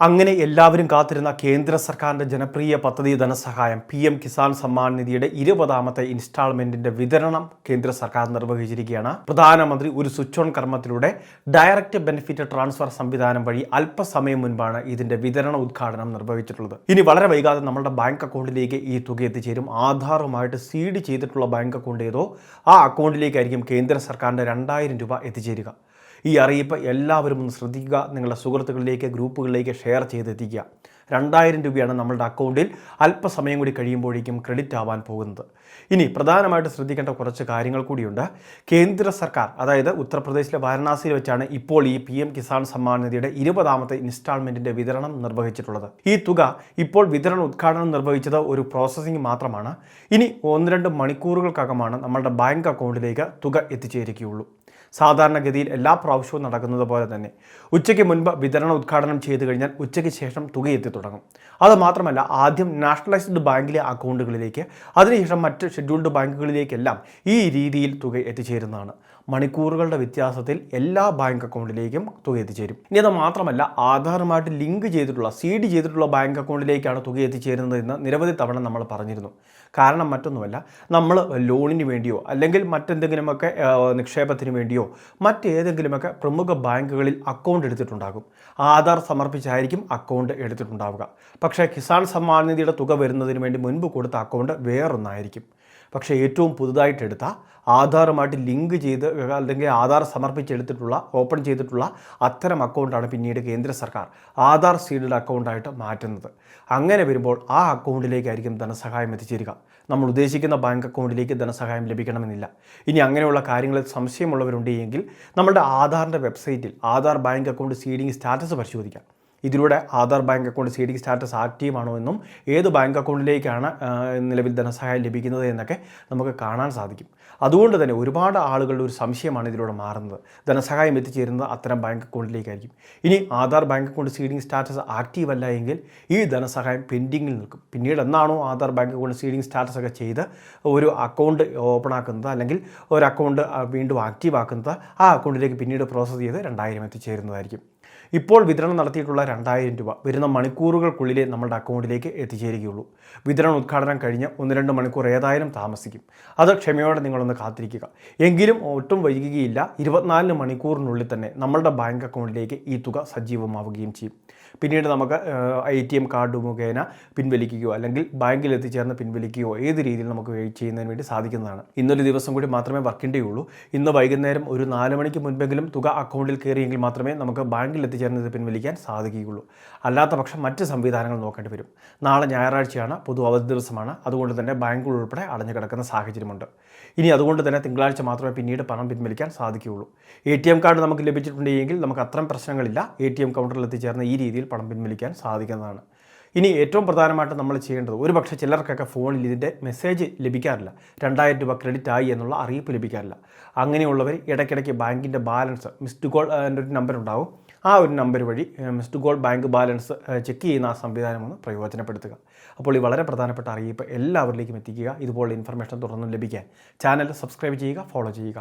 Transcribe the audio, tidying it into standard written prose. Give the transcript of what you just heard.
അങ്ങനെ എല്ലാവരും കാത്തിരുന്ന കേന്ദ്ര സർക്കാരിൻ്റെ ജനപ്രിയ പദ്ധതി ധനസഹായം PM കിസാൻ സമ്മാൻ നിധിയുടെ 20ാമത്തെ ഇൻസ്റ്റാൾമെന്റിന്റെ വിതരണം കേന്ദ്ര സർക്കാർ നിർവഹിച്ചിരിക്കുകയാണ്. പ്രധാനമന്ത്രി ഒരു സ്വിച്ച് ഓൺ കർമ്മത്തിലൂടെ ഡയറക്റ്റ് ബെനിഫിറ്റ് ട്രാൻസ്ഫർ സംവിധാനം വഴി അല്പസമയം മുൻപാണ് ഇതിന്റെ വിതരണ ഉദ്ഘാടനം നിർവഹിച്ചിട്ടുള്ളത്. ഇനി വളരെ വൈകാതെ നമ്മുടെ ബാങ്ക് അക്കൗണ്ടിലേക്ക് ഈ തുക എത്തിച്ചേരും. ആധാറുമായിട്ട് സീഡ് ചെയ്തിട്ടുള്ള ബാങ്ക് അക്കൗണ്ട് ഏതോ ആ അക്കൗണ്ടിലേക്കായിരിക്കും കേന്ദ്ര സർക്കാരിന്റെ 2000 രൂപ എത്തിച്ചേരുക. ഈ അറിയിപ്പ് എല്ലാവരും ഒന്ന് ശ്രദ്ധിക്കുക. നിങ്ങളുടെ സുഹൃത്തുക്കളിലേക്ക്, ഗ്രൂപ്പുകളിലേക്ക് ഷെയർ ചെയ്തെത്തിക്കുക. 2000 രൂപയാണ് നമ്മളുടെ അക്കൗണ്ടിൽ അല്പസമയം കൂടി കഴിയുമ്പോഴേക്കും ക്രെഡിറ്റ് ആവാൻ പോകുന്നത്. ഇനി പ്രധാനമായിട്ട് ശ്രദ്ധിക്കേണ്ട കുറച്ച് കാര്യങ്ങൾ കൂടിയുണ്ട്. കേന്ദ്ര സർക്കാർ, അതായത് ഉത്തർപ്രദേശിലെ വാരണാസിയിൽ വെച്ചാണ് ഇപ്പോൾ ഈ PM കിസാൻ സമ്മാൻ നിധിയുടെ 20ാമത്തെ ഇൻസ്റ്റാൾമെന്റിന്റെ വിതരണം നിർവഹിച്ചിട്ടുള്ളത്. ഈ തുക ഇപ്പോൾ വിതരണ ഉദ്ഘാടനം നിർവഹിച്ചത് ഒരു പ്രോസസ്സിംഗ് മാത്രമാണ്. ഇനി 1-2 മണിക്കൂറുകൾക്കകമാണ് നമ്മളുടെ ബാങ്ക് അക്കൗണ്ടിലേക്ക് തുക എത്തിച്ചേരുകയുള്ളൂ. സാധാരണഗതിയിൽ എല്ലാ പ്രാവശ്യവും നടക്കുന്നത് പോലെ തന്നെ ഉച്ചയ്ക്ക് മുൻപ് വിതരണ ഉദ്ഘാടനം ചെയ്തു കഴിഞ്ഞാൽ ഉച്ചയ്ക്ക് ശേഷം തുക എത്തി തുടങ്ങും. അതുമാത്രമല്ല, ആദ്യം നാഷണലൈസ്ഡ് ബാങ്കിലെ അക്കൗണ്ടുകളിലേക്ക്, അതിനുശേഷം മറ്റ് ഷെഡ്യൂൾഡ് ബാങ്കുകളിലേക്കെല്ലാം ഈ രീതിയിൽ തുക എത്തിച്ചേരുന്നതാണ്. മണിക്കൂറുകളുടെ വ്യത്യാസത്തിൽ എല്ലാ ബാങ്ക് അക്കൗണ്ടിലേക്കും തുക എത്തിച്ചേരും. ഇനി അത് മാത്രമല്ല, ആധാറുമായിട്ട് ലിങ്ക് ചെയ്തിട്ടുള്ള, സീഡ് ചെയ്തിട്ടുള്ള ബാങ്ക് അക്കൗണ്ടിലേക്കാണ് തുക എത്തിച്ചേരുന്നത് എന്ന് നിരവധി തവണ നമ്മൾ പറഞ്ഞിരുന്നു. കാരണം മറ്റൊന്നുമല്ല, നമ്മൾ ലോണിന് വേണ്ടിയോ അല്ലെങ്കിൽ മറ്റെന്തെങ്കിലുമൊക്കെ നിക്ഷേപത്തിന് വേണ്ടിയോ മറ്റേതെങ്കിലുമൊക്കെ പ്രമുഖ ബാങ്കുകളിൽ അക്കൗണ്ട് എടുത്തിട്ടുണ്ടാകും. ആധാർ സമർപ്പിച്ചായിരിക്കും അക്കൗണ്ട് എടുത്തിട്ടുണ്ടാവുക. പക്ഷേ കിസാൻ സമ്മാൻ നിധിയുടെ തുക വരുന്നതിന് വേണ്ടി മുൻപ് കൊടുത്ത അക്കൗണ്ട് വേറൊന്നായിരിക്കും. പക്ഷേ ഏറ്റവും പുതുതായിട്ടെടുത്ത, ആധാറുമായിട്ട് ലിങ്ക് ചെയ്ത് അല്ലെങ്കിൽ ആധാർ സമർപ്പിച്ചെടുത്തിട്ടുള്ള, ഓപ്പൺ ചെയ്തിട്ടുള്ള അത്തരം അക്കൗണ്ടാണ് പിന്നീട് കേന്ദ്ര സർക്കാർ ആധാർ സീഡഡ് അക്കൗണ്ടായിട്ട് മാറ്റുന്നത്. അങ്ങനെ വരുമ്പോൾ ആ അക്കൗണ്ടിലേക്കായിരിക്കും ധനസഹായം എത്തിച്ചേരുക. നമ്മൾ ഉദ്ദേശിക്കുന്ന ബാങ്ക് അക്കൗണ്ടിലേക്ക് ധനസഹായം ലഭിക്കണമെന്നില്ല. ഇനി അങ്ങനെയുള്ള കാര്യങ്ങളിൽ സംശയമുള്ളവരുണ്ടെങ്കിൽ നമ്മുടെ ആധാറിൻ്റെ വെബ്സൈറ്റിൽ Aadhaar bank account seeding status പരിശോധിക്കാം. ഇതിലൂടെ Aadhaar bank account seeding status active ആണോ എന്നും ഏത് ബാങ്ക് അക്കൗണ്ടിലേക്കാണ് നിലവിൽ ധനസഹായം ലഭിക്കുന്നത് എന്നൊക്കെ നമുക്ക് കാണാൻ സാധിക്കും. അതുകൊണ്ട് തന്നെ ഒരുപാട് ആളുകളുടെ ഒരു സംശയമാണ് ഇതിലൂടെ മാറുന്നത്. ധനസഹായം എത്തിച്ചേരുന്നത് അത്തരം ബാങ്ക് അക്കൗണ്ടിലേക്കായിരിക്കും. ഇനി Aadhaar bank account seeding status active അല്ല എങ്കിൽ ഈ ധനസഹായം പെൻഡിങ്ങിൽ നിൽക്കും. പിന്നീട് എന്നാണോ Aadhaar bank account seeding status ഒക്കെ ചെയ്ത് ഒരു അക്കൗണ്ട് ഓപ്പൺ ആക്കുന്നത് അല്ലെങ്കിൽ ഒരു അക്കൗണ്ട് വീണ്ടും ആക്റ്റീവ് ആക്കുന്നത്, ആ അക്കൗണ്ടിലേക്ക് പിന്നീട് പ്രോസസ്സ് ചെയ്ത് 2000 എത്തിച്ചേരുന്നതായിരിക്കും. ഇപ്പോൾ വിതരണം നടത്തിയിട്ടുള്ള 2000 രൂപ വരുന്ന മണിക്കൂറുകൾക്കുള്ളിലേ നമ്മുടെ അക്കൗണ്ടിലേക്ക് എത്തിച്ചേരുകയുള്ളൂ. വിതരണ ഉദ്ഘാടനം കഴിഞ്ഞ് 1-2 മണിക്കൂർ ഏതായാലും താമസിക്കും. അത് ക്ഷമയോടെ നിങ്ങളൊന്ന് കാത്തിരിക്കുക. എങ്കിലും ഒട്ടും വൈകുകയില്ല. 24 മണിക്കൂറിനുള്ളിൽ തന്നെ നമ്മളുടെ ബാങ്ക് അക്കൗണ്ടിലേക്ക് ഈ തുക സജീവമാവുകയും ചെയ്യും. പിന്നീട് നമുക്ക് ATM കാർഡ് മുഖേന പിൻവലിക്കുകയോ അല്ലെങ്കിൽ ബാങ്കിൽ എത്തിച്ചേർന്ന് പിൻവലിക്കുകയോ ഏത് രീതിയിൽ നമുക്ക് വെയിറ്റ് ചെയ്യുന്നതിന് വേണ്ടി സാധിക്കുന്നതാണ്. ഇന്നൊരു ദിവസം കൂടി മാത്രമേ വർക്കിംഗ് ഡേ ഉള്ളൂ. ഇന്ന് വൈകുന്നേരം ഒരു 4 മണിക്ക് മുൻപെങ്കിലും തുക അക്കൗണ്ടിൽ കയറിയെങ്കിൽ മാത്രമേ നമുക്ക് ബാങ്കിൽ എത്തിച്ചേർന്ന് ഇത് പിൻവലിക്കാൻ സാധിക്കുകയുള്ളൂ. അല്ലാത്ത പക്ഷം മറ്റ് സംവിധാനങ്ങൾ നോക്കേണ്ടി വരും. നാളെ ഞായറാഴ്ചയാണ്, പൊതു അവധി ദിവസമാണ്. അതുകൊണ്ട് തന്നെ ബാങ്കുകൾ ഉൾപ്പെടെ അടഞ്ഞു കിടക്കുന്ന സാഹചര്യമുണ്ട്. ഇനി അതുകൊണ്ട് തന്നെ തിങ്കളാഴ്ച മാത്രമേ പിന്നീട് പണം പിൻവലിക്കാൻ സാധിക്കുകയുള്ളൂ. ATM കാർഡ് നമുക്ക് ലഭിച്ചിട്ടുണ്ടെങ്കിൽ നമുക്ക് അത്തരം പ്രശ്നങ്ങളില്ല. ATM കൗണ്ടറിൽ എത്തിച്ചേർന്ന് ഈ രീതിയിൽ പണം പിൻവലിക്കാൻ സാധിക്കുന്നതാണ്. ഇനി ഏറ്റവും പ്രധാനമായിട്ട് നമ്മൾ ചെയ്യേണ്ടത്, ഒരുപക്ഷെ ചിലർക്കൊക്കെ ഫോണിൽ ഇതിൻ്റെ മെസ്സേജ് ലഭിക്കാറില്ല, 2000 രൂപ ക്രെഡിറ്റ് ആയി എന്നുള്ള അറിയിപ്പ് ലഭിക്കാറില്ല. അങ്ങനെയുള്ളവർ ഇടയ്ക്കിടയ്ക്ക് ബാങ്കിൻ്റെ ബാലൻസ്, മിസ്ഡ് കോൾ ഒരു നമ്പർ ഉണ്ടാവും, ആ ഒരു നമ്പർ വഴി missed call bank balance check ചെയ്യുന്ന ആ സംവിധാനം ഒന്ന് പ്രയോജനപ്പെടുത്തുക. അപ്പോൾ ഈ വളരെ പ്രധാനപ്പെട്ട അറിയിപ്പ് എല്ലാവരിലേക്കും എത്തിക്കുക. ഇതുപോലുള്ള ഇൻഫർമേഷൻ തുടർന്നും ലഭിക്കാൻ ചാനൽ സബ്സ്ക്രൈബ് ചെയ്യുക, ഫോളോ ചെയ്യുക.